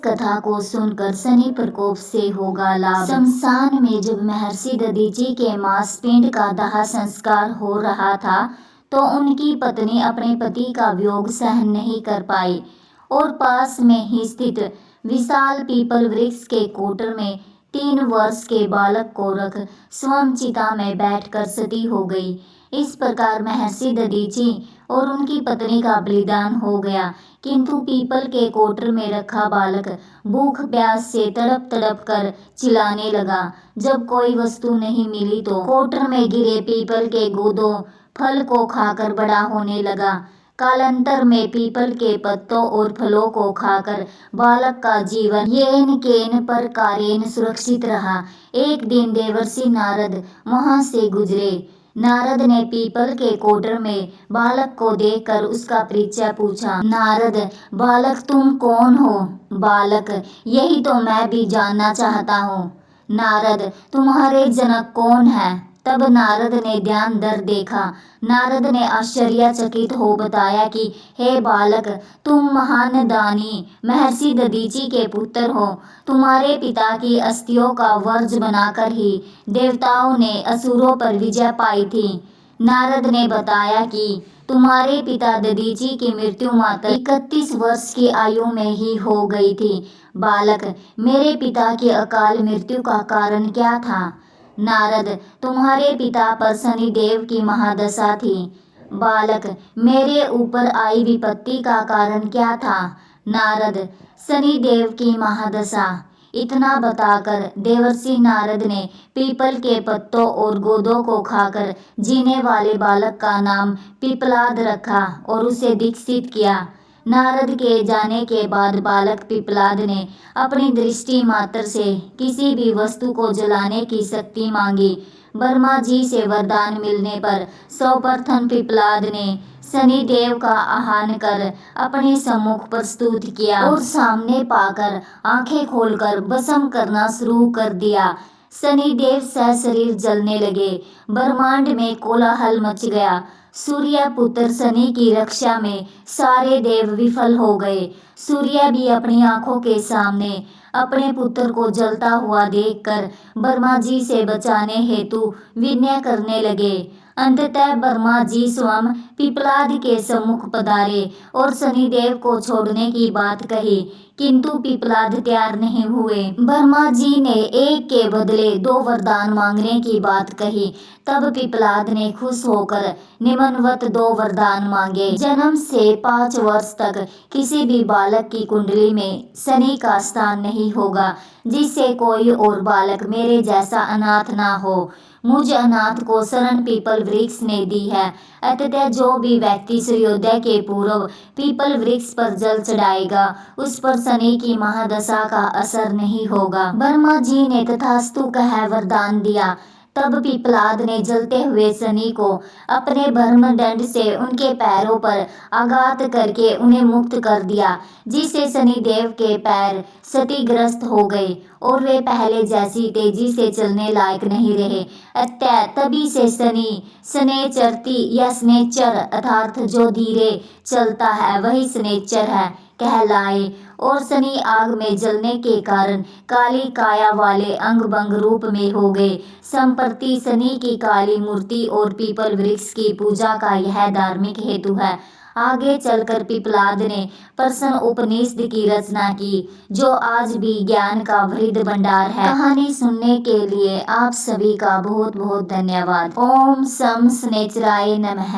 कथा को सुनकर शनि प्रकोप से होगा लाभ। शमशान में जब महर्षि दधीचि के मांस पिंड का दाह संस्कार हो रहा था तो उनकी पत्नी अपने पति का वियोग सहन नहीं कर पाई और पास में ही स्थित विशाल पीपल वृक्ष के कोटर में 3 वर्ष के बालक को रख स्वयं चिता में बैठकर सती हो गई। इस प्रकार महर्षि दधीचि और उनकी पत्नी का बलिदान हो गया, किंतु पीपल के कोटर में रखा बालक भूख प्यास से तड़प तड़प कर चिल्लाने लगा। जब कोई वस्तु नहीं मिली तो कोटर में गिरे पीपल के गूदों फल को खाकर बड़ा होने लगा। कालांतर में पीपल के पत्तों और फलों को खाकर बालक का जीवन येन केन प्रकारेण सुरक्षित रहा। एक दिन देवर्षि नारद वहां से गुजरे। नारद ने पीपल के कोटर में बालक को देखकर उसका परिचय पूछा। नारद, बालक तुम कौन हो? बालक, यही तो मैं भी जानना चाहता हूँ। नारद, तुम्हारे जनक कौन है? तब नारद ने ध्यान धर देखा। नारद ने आश्चर्यचकित हो बताया कि हे बालक, तुम महान दानी महर्षि दधीचि के पुत्र हो। तुम्हारे पिता की अस्थियों का वर्ज बनाकर ही देवताओं ने असुरों पर विजय पाई थी। नारद ने बताया कि तुम्हारे पिता दधीचि की मृत्यु मात्र 31 वर्ष की आयु में ही हो गई थी। बालक, मेरे पिता की अकाल मृत्यु का कारण क्या था? नारद, तुम्हारे पिता पर शनिदेव की महादशा थी। बालक, मेरे ऊपर आई विपत्ति का कारण क्या था? नारद, शनिदेव की महादशा। इतना बताकर देवर्षि नारद ने पीपल के पत्तों और गोदों को खाकर जीने वाले बालक का नाम पिपलाद रखा और उसे दीक्षित किया। नारद के जाने के बाद बालक पिपलाद ने अपनी दृष्टि मात्र से किसी भी वस्तु को जलाने की शक्ति मांगी। ब्रह्मा जी से वरदान मिलने पर सर्वप्रथम पिपलाद ने शनिदेव का आह्वान कर अपने सम्मुख प्रस्तुत किया और सामने पाकर आंखें खोलकर भस्म करना शुरू कर दिया। शनिदेव सशरीर जलने लगे। ब्रह्मांड में कोलाहल मच गया। सूर्य पुत्र शनि की रक्षा में सारे देव विफल हो गए। सूर्य भी अपनी आंखों के सामने अपने पुत्र को जलता हुआ देखकर ब्रह्मा जी से बचाने हेतु विनय करने लगे। अंततः ब्रह्मा जी स्वयं पिपलाद के सम्मुख पधारे और शनिदेव को छोड़ने की बात कही, किंतु पिपलाद तैयार नहीं हुए। ब्रह्मा जी ने एक के बदले 2 वरदान मांगने की बात कही। तब पिपलाद ने खुश होकर निम्नवत 2 वरदान मांगे। जन्म से 5 वर्ष तक किसी भी बालक की कुंडली में शनि का स्थान नहीं होगा, जिससे कोई और बालक मेरे जैसा अनाथ ना हो। मुझ अनाथ को शरण पीपल वृक्ष ने दी है। अतः जो भी व्यक्ति सूर्योदय के पूर्व पीपल वृक्ष पर जल चढ़ाएगा, उस पर शनि की महादशा का असर नहीं होगा। ब्रह्मा जी ने तथास्तु कह वरदान दिया। तब पिपलाद ने जलते हुए शनि को अपने ब्रह्मदंड से उनके पैरों पर आघात करके उन्हें मुक्त कर दिया, जिससे शनिदेव के पैर क्षतिग्रस्त हो गए और वे पहले जैसी तेजी से चलने लायक नहीं रहे। अतः तभी से शनि शनैश्चरति या शनैश्चर अर्थात जो धीरे चलता है वही शनैश्चर है कहलाए। और शनि आग में जलने के कारण काली काया वाले अंग भंग रूप में हो गए। संप्रति शनि की काली मूर्ति और पीपल वृक्ष की पूजा का यह धार्मिक हेतु है। आगे चलकर पिपलाद ने प्रश्न उपनिषद की रचना की, जो आज भी ज्ञान का वृद्ध भंडार है। कहानी सुनने के लिए आप सभी का बहुत बहुत धन्यवाद। ओम शम शनैश्चराय नमः।